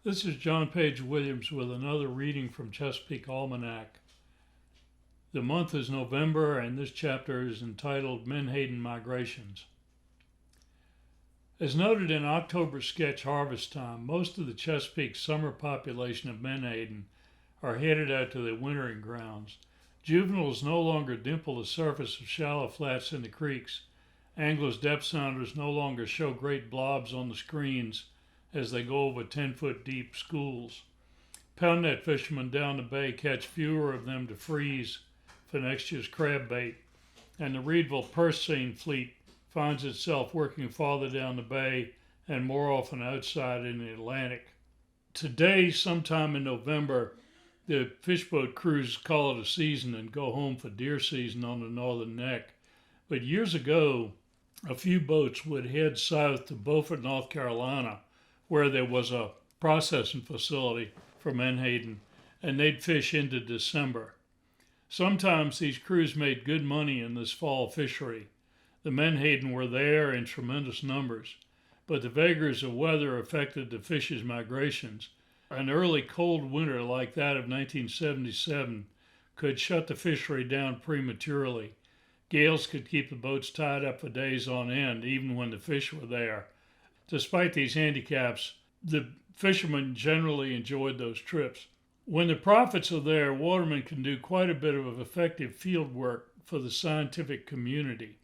This is John Page Williams with another reading from Chesapeake Almanac. The month is November, and this chapter is entitled Menhaden Migrations. As noted in October's sketch Harvest Time, most of the Chesapeake summer population of Menhaden are headed out to the wintering grounds. Juveniles no longer dimple the surface of shallow flats in the creeks. Anglers' depth sounders no longer show great blobs on the screens as they go over 10-foot deep schools. Pound net fishermen down the bay catch fewer of them to freeze for next year's crab bait, and the Reedville purse seine fleet finds itself working farther down the bay and more often outside in the Atlantic. Today, sometime in November, the fishboat crews call it a season and go home for deer season on the northern neck. But years ago, a few boats would head south to Beaufort, North Carolina, where there was a processing facility for menhaden, and they'd fish into December. Sometimes these crews made good money in this fall fishery. The menhaden were there in tremendous numbers, but the vagaries of weather affected the fish's migrations. An early cold winter like that of 1977 could shut the fishery down prematurely. Gales could keep the boats tied up for days on end, even when the fish were there. Despite these handicaps, the fishermen generally enjoyed those trips. When the profits are there, watermen can do quite a bit of effective field work for the scientific community.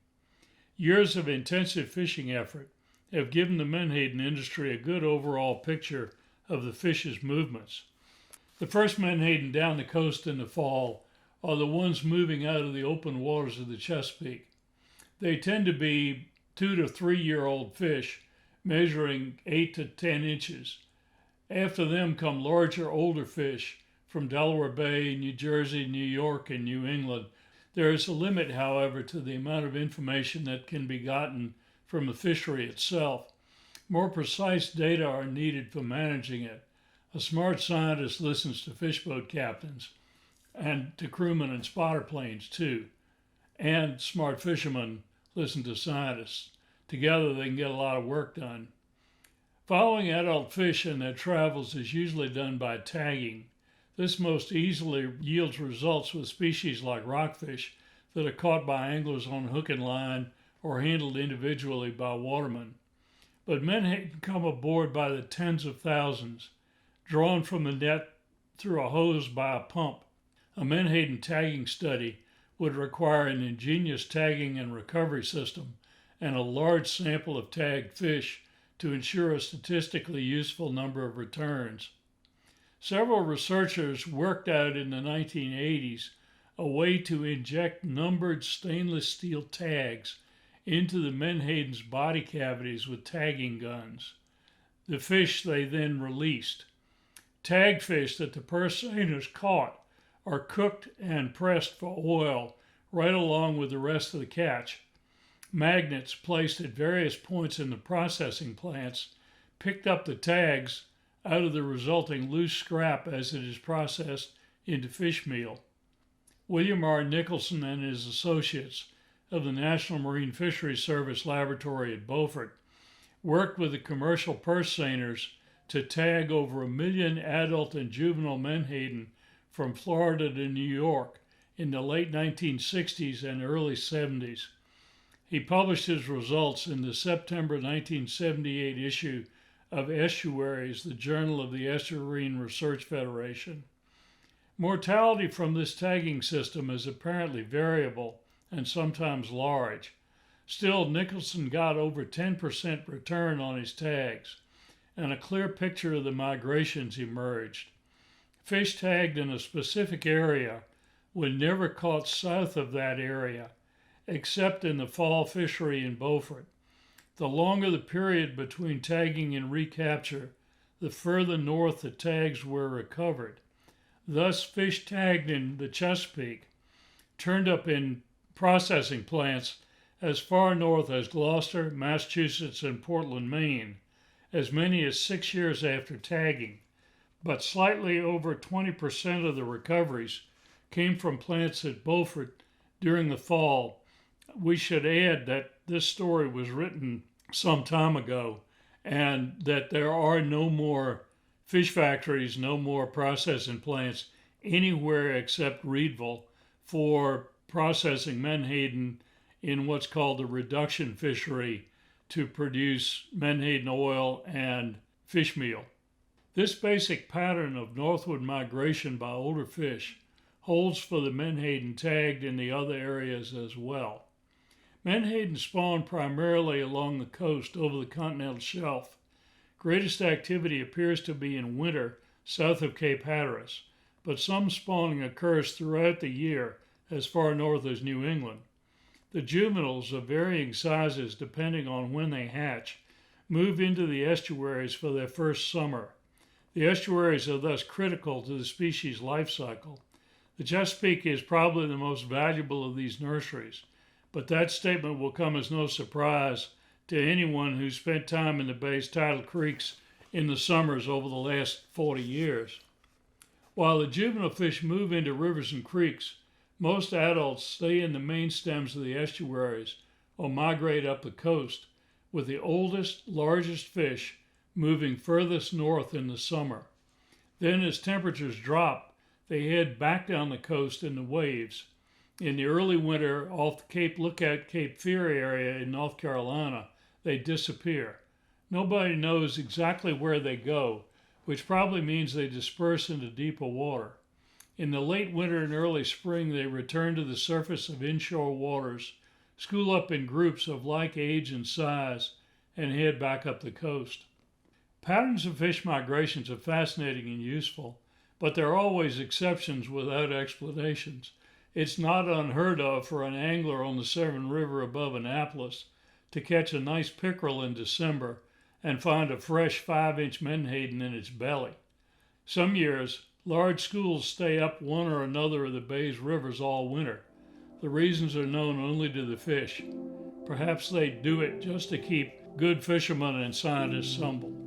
Years of intensive fishing effort have given the menhaden industry a good overall picture of the fish's movements. The first menhaden down the coast in the fall are the ones moving out of the open waters of the Chesapeake. They tend to be 2 to 3 year old fish measuring 8 to 10 inches. After them come larger, older fish from Delaware Bay, New Jersey, New York, and New England. There is a limit, however, to the amount of information that can be gotten from the fishery itself. More precise data are needed for managing it. A smart scientist listens to fishboat captains and to crewmen and spotter planes too. And smart fishermen listen to scientists. Together they can get a lot of work done. Following adult fish in their travels is usually done by tagging. This most easily yields results with species like rockfish that are caught by anglers on hook and line or handled individually by watermen. But menhaden come aboard by the tens of thousands, drawn from the net through a hose by a pump. A menhaden tagging study would require an ingenious tagging and recovery system and a large sample of tagged fish to ensure a statistically useful number of returns. Several researchers worked out in the 1980s a way to inject numbered stainless steel tags into the menhaden's body cavities with tagging guns. The fish they then released. Tagged fish that the purse seiners caught are cooked and pressed for oil right along with the rest of the catch. Magnets placed at various points in the processing plants picked up the tags out of the resulting loose scrap as it is processed into fish meal. William R. Nicholson and his associates of the National Marine Fisheries Service Laboratory at Beaufort worked with the commercial purse seiners to tag over 1 million adult and juvenile menhaden from Florida to New York in the late 1960s and early 70s. He published his results in the September 1978 issue of Estuaries, the Journal of the Estuarine Research Federation. Mortality from this tagging system is apparently variable and sometimes large. Still, Nicholson got over 10% return on his tags, and a clear picture of the migrations emerged. Fish tagged in a specific area were never caught south of that area, except in the fall fishery in Beaufort. The longer the period between tagging and recapture, the further north the tags were recovered. Thus, fish tagged in the Chesapeake turned up in processing plants as far north as Gloucester, Massachusetts, and Portland, Maine, as many as 6 years after tagging. But slightly over 20% of the recoveries came from plants at Beaufort during the fall. We should add that this story was written some time ago and that there are no more Fish factories, no more processing plants anywhere except Reedville for processing menhaden in what's called the reduction fishery to produce menhaden oil and fish meal. This basic pattern of northward migration by older fish holds for the menhaden tagged in the other areas as well. Menhaden spawn primarily along the coast over the continental shelf. Greatest activity appears to be in winter south of Cape Hatteras, but some spawning occurs throughout the year as far north as New England. The juveniles, of varying sizes depending on when they hatch, move into the estuaries for their first summer. The estuaries are thus critical to the species' life cycle. The Chesapeake is probably the most valuable of these nurseries, but that statement will come as no surprise to anyone who's spent time in the bay's tidal creeks in the summers over the last 40 years. While the juvenile fish move into rivers and creeks, most adults stay in the main stems of the estuaries or migrate up the coast, with the oldest, largest fish moving furthest north in the summer. Then, as temperatures drop, they head back down the coast in the waves. In the early winter, off the Cape Lookout, Cape Fear area in North Carolina, they disappear. Nobody knows exactly where they go, which probably means they disperse into deeper water. In the late winter and early spring, they return to the surface of inshore waters, school up in groups of like age and size, and head back up the coast. Patterns of fish migrations are fascinating and useful, but there are always exceptions without explanations. It's not unheard of for an angler on the Severn River above Annapolis to catch a nice pickerel in December and find a fresh 5-inch menhaden in its belly. Some years, large schools stay up one or another of the bay's rivers all winter. The reasons are known only to the fish. Perhaps they do it just to keep good fishermen and scientists humble.